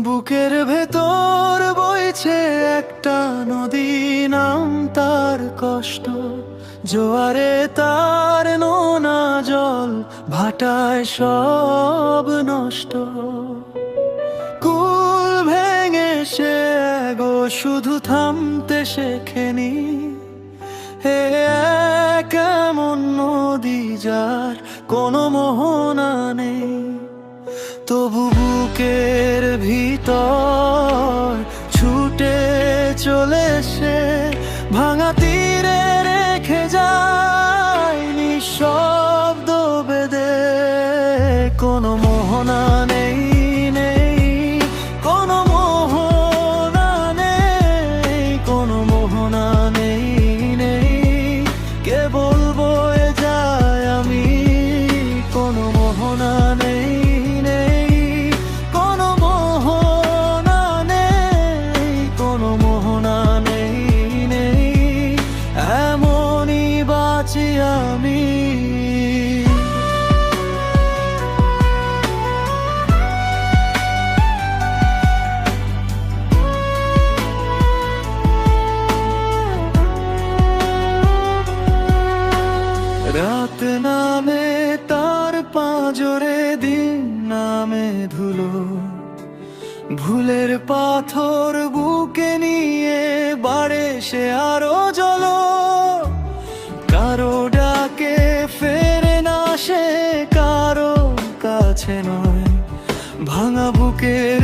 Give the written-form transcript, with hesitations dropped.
বুকের ভেতর বইছে একটা নদী, নাম তার কষ্ট। জোয়ারে তার নোনা জল ভাটায় সব নষ্ট। কুল ভেঙে সে গো শুধু থামতে শেখেনি। হে কেমন নদী যার কোনো মোহনা নেই, তবু বুকের ভিতর ছুটে চলে সে ভাঙা তীরে রেখে যায় নিঃশব্দ বেদে। কোনো মোহনা নেই, নেই কোনো মোহনা নেই, কোনো মোহনা নেই, নেই কেবল বয়ে যায় আমি। কোনো মোহনা নেই, আমি রাত নামে তার পাঁজরে, দিন নামে ধুলো। ভুলের পাথর বুকে নিয়ে বাড়ে সে আরো জ্বলো। কারো ডাকে ফেরে না সে, কারো কাছে নয়। ভাঙা বুকের